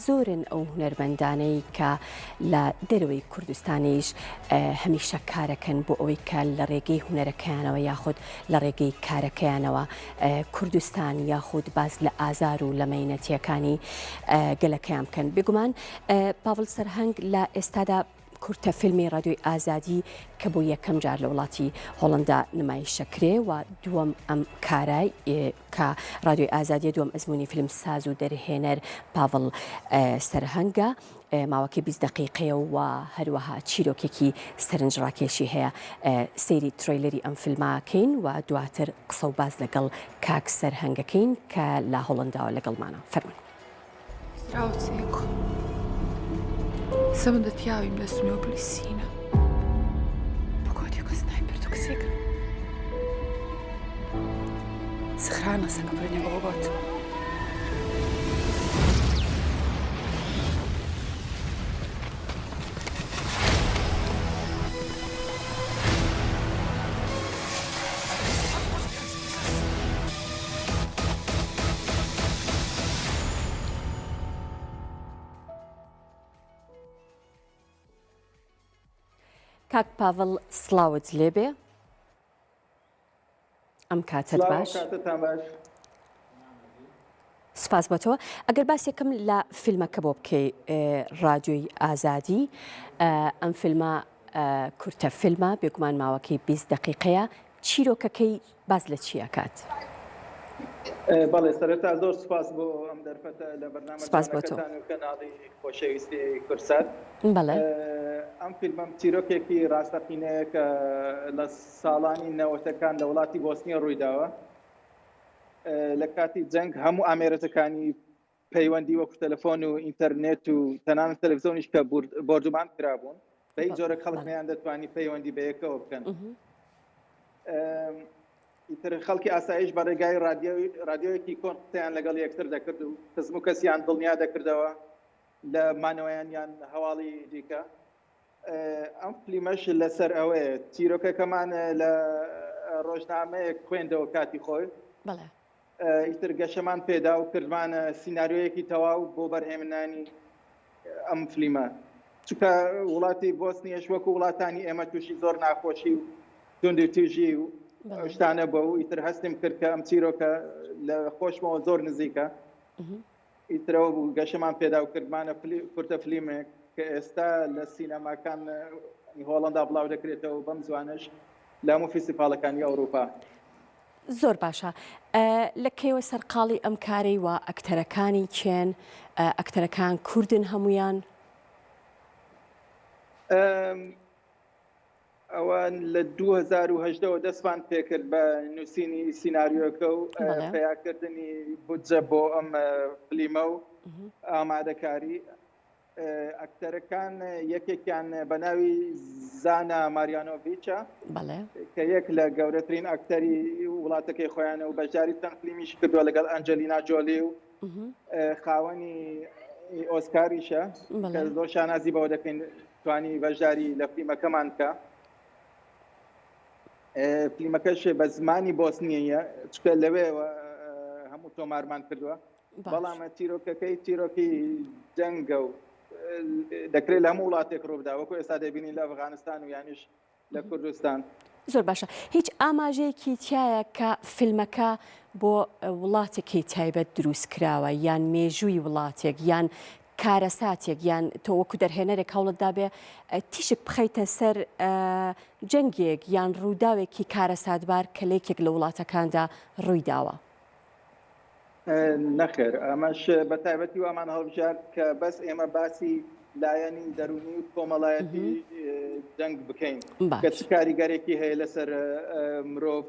زۆرن ئەو هونەرمەندانەی کە لە دەروی کوردستانیش هەمیشە کارەکەن بۆ ئەوەی کە لە ڕێگەی هونەرەکەیانەوە یاخود لە ڕێگەی کارەکەیانەوە کوردستان یاخود باز لە ئازار و لە مەینەتیەکانی گەلەکەیان بکەن. بێگومان پاڤڵ سەرهەنگ لە ئێستادا کورتە فیلمی رادیۆی ئازادی کە بۆ یەکەم جار لە وڵاتی هۆڵندا نمایشەکرێ و دووەم ئەم کارای کە رادیۆی ئازادی دووەم ئەزمموی فیلم ساز و دەرهێنەر پاڤڵ سەرهەنگە ماوەکەی 20 دقیقەیە و هەروەها چیرۆکێکی سەرنجڕاکێشی هەیە. سەیری ترۆیلەری ئەم فیلماکەین و دواتر قسە و باز لەگەڵ کاک سەرهەنگەکەین کە لە هۆڵنداوە لەگەڵمانە. فەرمووی. Sam da ti javim da su me ubili sina. Pogodio ga snajper dok se igra. Sahranila sam ga pred njegovog oca. کاک پاڤڵ سڵاوت لێبێ ئەم کاتت باش سپاس بۆ تۆ. ئەگەر باس یەکەم لە فیلمەکە بۆ بکەی رادیۆی ئازادی ئەم فیلمە کورتە فیلمە بێگومان ماوەکەی 20 دقیقەیە چیرۆکەکەی باز لە چی ئەکات؟ بەڵێ سەرەتا زۆر سپاس بۆ ئەم دەرفەتە لە بەرنامەکەتان و کەناڵی خۆشەویستی کورسات. بەڵێ ئەم فیلمەم چیرۆکێکی ڕاستەقینەیە کە لە ساڵانی نەوەتەکان لە وڵاتی بۆسنیە ڕوویداوە. لە کاتی جەنگ هەموو ئامێرەتەکانی پەیوەندی وەکو تەلەفۆن و ئینتەرنێت و تەنانەت تەلەڤیزۆنیش کە بۆردومان کرابوون بە هیچ جۆرە خەڵک نەیان دەتوانی پەیوەندی بە یەکەوە بکەن. ئیتر خەڵکی ئاسایش بە ڕێگای رادیۆیەکی کۆن قسەیان لەگەڵ یەکتر دەکرد و کەسم و کەسیان دڵنیا دەکردەوە لە مانەوەیان یان هەواڵی دیکە. ئەم فیلمەش لەسەر ئەوەیە چیرۆکەکەمان لە ڕۆژنامەیەک خوێندەوە کاتی خۆی. ئیتر گەشەمان پێدا و کردمانە سیناریۆیەکی تەواو بۆ بەرهێمنانی ئەم فیلمە. چونکە وڵاتی بۆسنیەش وەکو وڵاتانی ئێمە تووشی زۆر ناخۆشی و توندی توژی و شتانە بۆ و ئیتر هەستیم کرد کە ئەم چیرۆکە لە خۆشمەوە زۆر نزیکە. ئیترەوە بوو گەشەمان پێدا و کردمانە کورتە فیلمێک کە ئێستا لە سینەماکان هۆڵندا بڵاو دەکرێتەوە بەم زوانش لە هەموو فیستیڤالەکانی ئەوروپا. زۆر باشە. لە کێوە سەرقاڵی ئەم کارەی و ئەکتەرەکانی چێن؟ ئەکتەرەکان کوردن هەمویان؟ ئەوان لە 2010ەوە دەستمان پێکرد بە نووسینی سیناریۆکە و پێیاکردنی بودجە بۆ ئەم فلیمە و ئامادەکاری. ئەکتەرەکان یەکێکیان بە ناوی زانا ماریانۆڤیچە کە یەک لە گەورەترین ئەکتەری وڵاتەکەی خۆیانە و بەشداری چەند فلیمیش کردووە لەگەڵ ئەنجەلینا جۆلی و خاوەنی ئۆسکاریشە کە زۆر شانازی بەوە دەکەین توانی بەشداری لە فلیمەکەمان کە. فلیمەکەش بە زمانی بۆسنیەیە چکە لەوێەوە هەموو تۆمارمان کردووە. بەڵام چیرۆکەکەی چیرۆکی جەنگە و دەکرێت لە هەموو وڵاتێک ڕووبدا وەکو ئێستا دەبینین لە ئەفغانستان و یانیش لە کوردستان. زۆر باشە. هیچ ئاماژەیەکی تایە کە فیلمەکە بۆ وڵاتێکی تایبەت دروست کراوە یان مێژووی وڵاتێک یان کارەساتێک یان تۆ وەکو دەرهێنەرێک هەوڵتدا بێ تیشک بخەیتە سەر جەنگێک یان ڕووداوێکی کارەساتبار کە لێکێک لە وڵاتەکاندا ڕوویداوە؟ نەخێر، ئەمەش بە تایبەتی وامان هەڵبژار کە بەس ئێمە باسی لایەنی دەرونی و کۆمەڵایەتی جەنگ بکەین کە چ کاریگەرێکی هەیە لەسەر مرۆڤ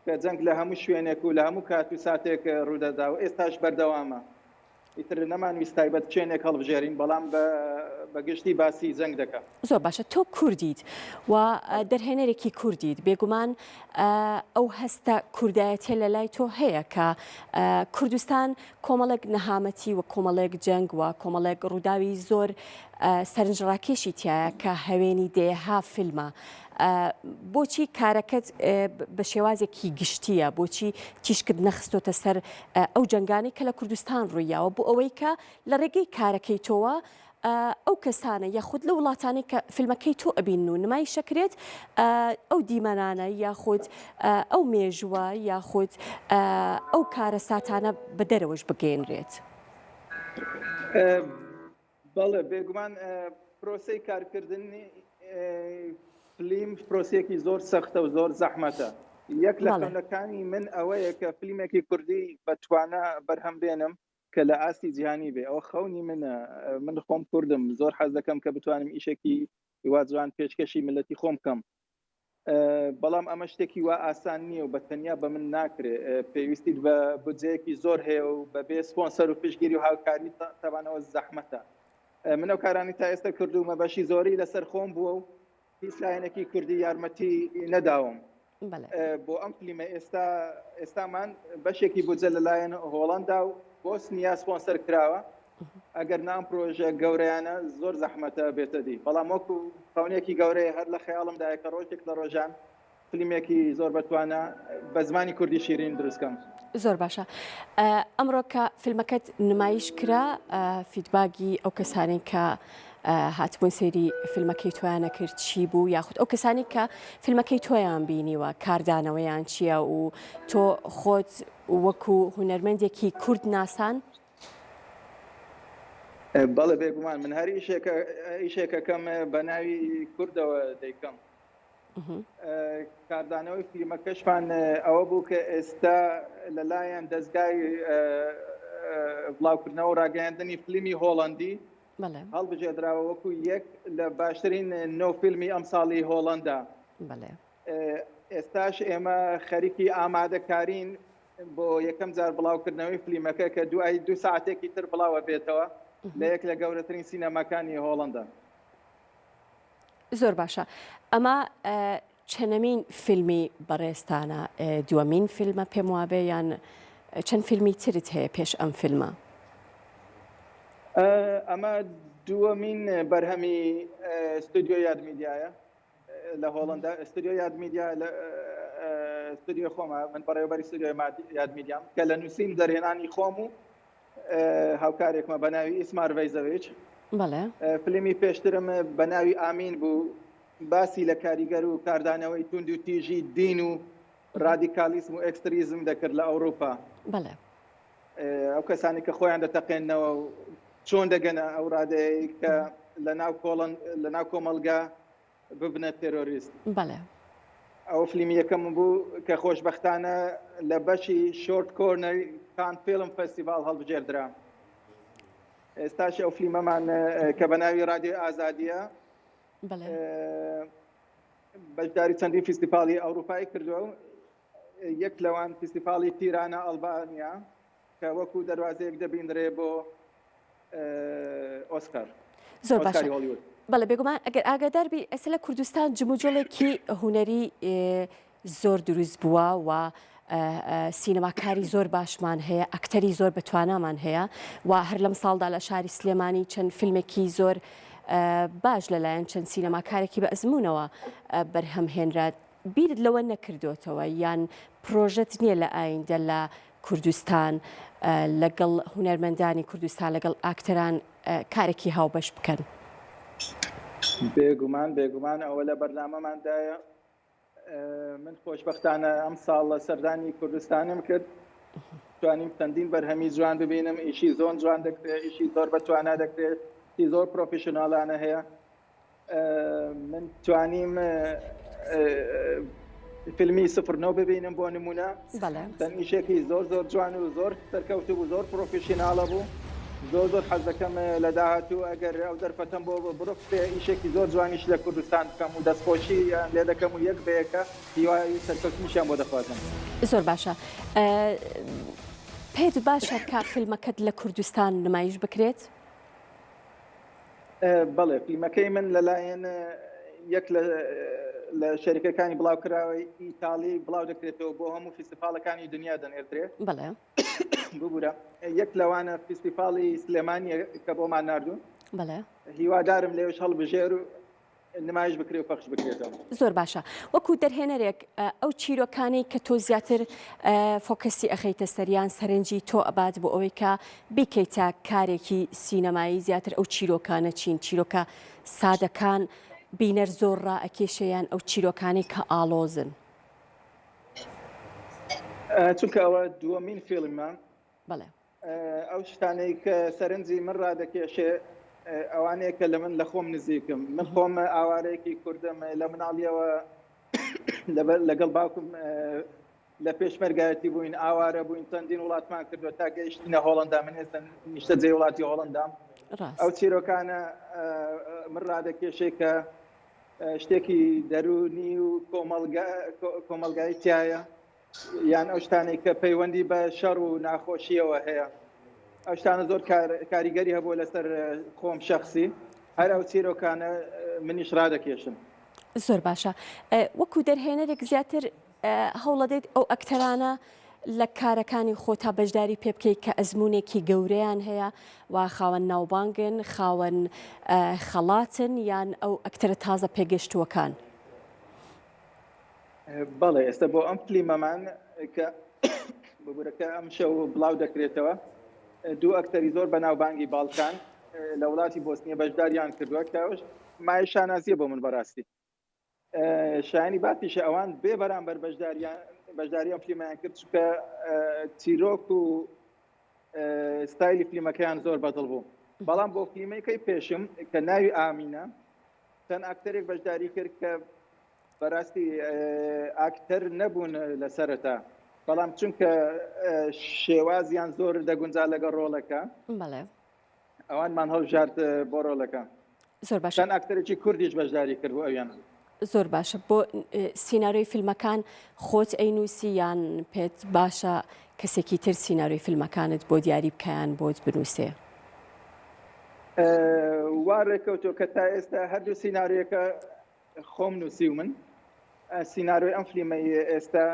کە جەنگ لە هەموو شوێنێک و لە هەموو کات و ساتێک ڕوودەدا و ئێستاش بەردەوامە. ئیتر نەمانویست تایبەت چێنێک هەڵبژێرین بەڵام بەگشتی باسی زەنگ دەکەم. زۆر باشە تۆ کوردیت و دەرهێنەرێکی کوردیت بێگومان ئەو هەستە کوردایەتێ لە لای تۆ هەیە کە کوردستان کۆمەڵێک نەهامەتی و کۆمەڵێک جەنگ و کۆمەڵێک ڕووداوی زۆر سەرنجڕاکێشی تایە کە هەوێنی دێها فیلمە. بۆچی کارەکەت بە شێوازێکی گشتیە بۆچی تیشکت نەخستۆتە سەر ئەو جەنگانی کە لە کوردستان ڕوویاوە بۆ ئەوەی کە لە ڕێگەی کارەکەی تۆوە ئەو کەسانە یاخود لە وڵاتانی کە فیلمەکەی تۆ ئەبین و نمای شەکرێت ئەو دیمەنانە یاخود ئەو مێژووە یاخود ئەو کارە ساتانە بە دەرەوەش بگەێنرێت. بەڵێ بێگومان پرۆسەی کارکردنی فیلم پرۆسێکی زۆر سەختە و زۆر زەحمەتە. یەک لە خەونەکانی من ئەوەیە کە فیلمێکی کوردی بەتوانە بەرهەم بێنم کە لە ئاستی جیهانی بێ. ئەوە خەونی منە. من خۆم کوردم زۆر حەز دەکەم کە بتوانم ئیشێکی هیوادجوان پێشکەشی ملەتی خۆم بکەم. بەڵام ئەمە شتێکی وا ئاسان نییە و بەتەنیا بە من ناکرێت. پێویستی بە بودجەیەکی زۆر هەیە و بەبێ سپۆنسەر و پشتگیری و هاوکاری تەوانەوە زەحمەتە. من ئەو کارانی تا ئێستا کردومە بەشی زۆری لەسەر خۆم بووە و هیچ لایەنێکی کوردی یارمەتی نەداوم. بۆ ئەم فیلمە ئێستامان بەشێکی بودجە لەلایەن هۆڵەندا و بۆسنیا سپۆنسەر کراوە. ئەگەر نام پرۆژە گەورەیانە زۆر زەحمەتە بێتە دی. بەڵام وەکو خەونێکی گەورەیە هەر لە خەیاڵمدایە کە ڕۆژێک لە ڕۆژان فیلمێکی زۆر بەتوانە بە زمانی کوردی شیرین دروستکەم. زۆر باشە. ئەمڕۆ کە فیلمەکەت نمایش کرا فیدباگی ئەو کەسانی کە هاتبوون سەیری فیلمەکەی تۆیانە کرد چی بوو یاخود ئەو کەسانی کە فیلمەکەی تۆیان بینیوە کاردانەوەیان چییە و تۆ خۆت وەکو هونەرمەندێکی کورد ناسان؟ بەڵێ بێگومان من هەر ئیشێکەکەم بە ناوی کوردەوە دەیکەم. کاردانەوەی فیلمەکەشمان ئەوە بوو کە ئێستا لەلایەن دەستگای بڵاوکردنەوە و ڕاگەیاندنی فیلمی هۆڵەندی هەڵبژێدراوە وەکو یەک لە باشترین نۆ فیلمی ئەم ساڵی هۆڵەندا. ئێستاش ئێمە خەریکی ئامادەکارین بۆ یەکەم جار بڵاوکردنەوەی فیلمەکە کە دوای 2 ساعتێکی تر بڵاوە بێتەوە لە یەک لە گەورەترین سینەماکانی هۆڵەندا. زۆر باشە. ئەمە چەندەمین فیلمی بەڕێستانە؟ دووەمین فیلمە پێم وابێ یان چەند فیلمی ترت هەیە پێش ئەم فیلمە؟ ئەمە دووەمین بەرهەمی ستودیۆ یادمیدیایە لە هۆڵەندا. ستودیۆ یادمیدیا لە ستودیۆ خۆمە، من بەڕێوەبەری ستودیۆ یادمیدیام کە لە نووسین دەرهێنانی خۆم و هاوکارێکمە بە ناوی ئیسمار ڤەیزەویچ. فیلمی پێشترم بە ناوی ئامین بوو، باسی لە کاریگەر و کاردانەوەی توند و تیژی دین و ڕادیکالیسم و ئەکستریزم دەکرد لە ئەوروپا. ئەو کەسانی کە خۆیان دەتەقێنەوە و چۆن دەگەنە ئەو ڕادەیە کە لە ناو کۆمەلگا ببنە تێرۆریست. ئەو فیلمی یەکەم بوو کە خۆشبەختانە لە بەشی شۆرت کۆرنەر کان فیلم فەستیڤاڵ هەڵبژێردرا. ئێستاش ئەو فیلمەمان کە بە ناوی رادیۆ ئازادیە بەشداری چەندین فیستیڤاڵی ئەوروپای کردووە و یەک لەوان فیستیڤاڵی تیرانە ئەڵبانیا کە وەکو دەواازەیەک دەبیندرێ بۆ ئۆسکار. زۆر باشە. بەڵێ بێگومان ئەگەر ئاگاداربی ئەسە لە کوردستان جموجۆڵێکی هوەری زۆر دروست بووە و سینەماکاری زۆر باشمان هەیە، ئەکتەری زۆر بەتوانامان هەیە و هەر لەم ساڵدا لە شاری سلێمانی چەند فیلمێکی زۆر باش لەلایەن چەند سینەماکارێکی بە ئەزمونەوە بەرهەمهێنرات. بیرت لەوە نەکردوتەوە یان پرۆژەت نییە لە ئایندە لە کوردستان لەگەڵ هونەرمەندانی کوردستان لەگەڵ ئاکتەران کارێکی هاوبەش بکەن؟ بێگومان ئەوە لە بەرنامەماندایە. من خۆشبەختانە ئەم ساڵ لە سەردانی کوردستانم کرد، توانیم چەندین بەرهەمی جوان ببینم. ئیشی زۆر جوان دەکرێت، ئیشی زۆر بەتوانە دەکرێت، زۆر پرۆفیشناڵانە هەیە. من توانیم فیلمی 09 ببینم بۆ نمونە. ئیشێکی زۆر جوان و زۆر سەرکەوتو بوو، زۆر پرۆفیشناڵە بوو. زۆر حەز دەکەم لە داهاتوو ئەگەر ئەو دەرفەتەم بۆ بڕفێ ئیشێکی زۆر جوانیش لە کوردستان بکەم و دەستخۆشی لێ دەکەم و یەک بەیەکە هیوای سەرکەوتنیشیان بۆ دەخوازم. زۆر باشە. پێت باشە کە فیلمەکەت لە کوردستان نمایش بکرێت؟ بەڵێ فیلمەکەی من لەلایەن یەک لە شەریکەکانی بڵاوکراوی ئیتالی بڵاو دەکرێتەوە بۆ هەموو فیستیڤالەکانی دنیا دەنێردرێ بەڵێ ببوورە یەک لەوانە فیستیڤاڵی سلێمانی کە بۆمان ناردوون بەڵێ هیوادارم لێوش هەڵبژێر و نمایش بکرێ و پەخش بکرێتەوە. زۆر باشە وەکو دەرهێنەرێک ئەو چیرۆکانەی کە تۆ زیاتر فۆکەسی ئەخەیتە سەریان سەرنجی تۆ ئەبات بۆ ئەوەی کە بیکەیتە کارێکی سینەمایی زیاتر ئەو چیرۆکانە چین چیرۆکە سادەکان بینەر زۆر ڕائەکێشەیان ئەو چیرۆکانی کە ئاڵۆزن چونکە ئەوە دووەمین فیلمە بەڵێ ئەو شتانەی کە سەرنجی من ڕادەکێشێ ئەوانەیە کە لە من لە خۆم نزیکم من خۆم ئاوارەیەکی کوردم لە مناڵیەوە لەگەڵ باوکم لە پێشمەرگایەتی بووین ئاوارە بووین چەندین وڵاتمان کردووە تا گەیشتینە هۆڵندا من ئێستا نیشتە جێ وڵاتی هۆڵندام ئەو چیرۆکانە من ڕادەکێشێ کە شتێکی دەرونی و کۆمەلگایی تایە یان ئەو شتانەی کە پەیوەندی بە شەڕ و ناخۆشیەوە هەیە ئەو شتانە زۆر کاریگەری هەبووە لەسەر خۆم شەخصی هەر ئەو چیرۆکانە منیش ڕادەکێشم. زۆر باشە وەکو دەرهێنەرێک زیاتر هەوڵەدەیت ئەو ئەکتەرانە لە کارەکانی خۆتا بەشداری پێ بکەیت کە ئەزمونێکی گەورەیان هەیە و خاوەن ناوبانگن خاوەن خەڵاتن یان ئەو ئەکتەرە تازە پێگەشتووەکان. بەڵێ ئێستا بۆ ئەم فلیمەمان کە ببوورەکە ئەم شەو بڵاو دەکرێتەوە دوو ئەکتەری زۆر بە ناوبانگی باڵکان لە وڵاتی بۆسنیە بەشداریان کردووە کەش مای شانازیە بۆ من بەڕاستی شایانی باتیشە ئەوان بێ بەرامبەر بەشداریان فلیمەیان کرد چکە چیرۆک و ستایلی فلیمەکەیان زۆر بەدڵ بوو بەڵام بۆ فلیمەکەی پێشم کە ناوی ئامینە چەند ئاکتەرێک بەشداری کرد کە بەڕاستی ئاکتەر نەبوون لە سەرەتا بەڵام چونکە شێوازیان زۆر دەگونجا لەگە ڕۆڵەکە ئەوانمان هەڵبژارد بۆ ڕۆڵەکە زۆر باشە چەند ئاکتەرێکی کوردیش بەشداری کرد بۆ ئەویان زۆر باشە بۆ سیناریۆی فیلمەکان خۆت ئەینووسی یان پێت باشە کەسێکی تر سیناریۆی فیلمەکانت بۆ دیاری بکەیان بۆت بنووسێ وا ڕێکەوتۆ کە تا ئێستا هەردوو سیناریۆکە خۆم نووسی و من سیناریۆی ئەم فلیمەی ئێستا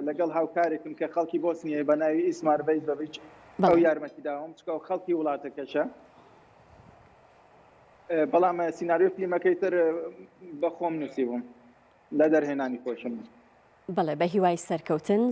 لەگەڵ هاوکارێکم کە خەڵکی بۆسنیە بە ناوی ئیسمار بەیزۆڤیچ ئەو یارمەتی داوم چکە خەڵکی وڵاتەکەشە بەڵام سیناریۆ فلیمەکەی تر بە خۆم نووسی بووم لە دەرهێنانی خۆشم بەڵێ بە هیوای سەرکەوتن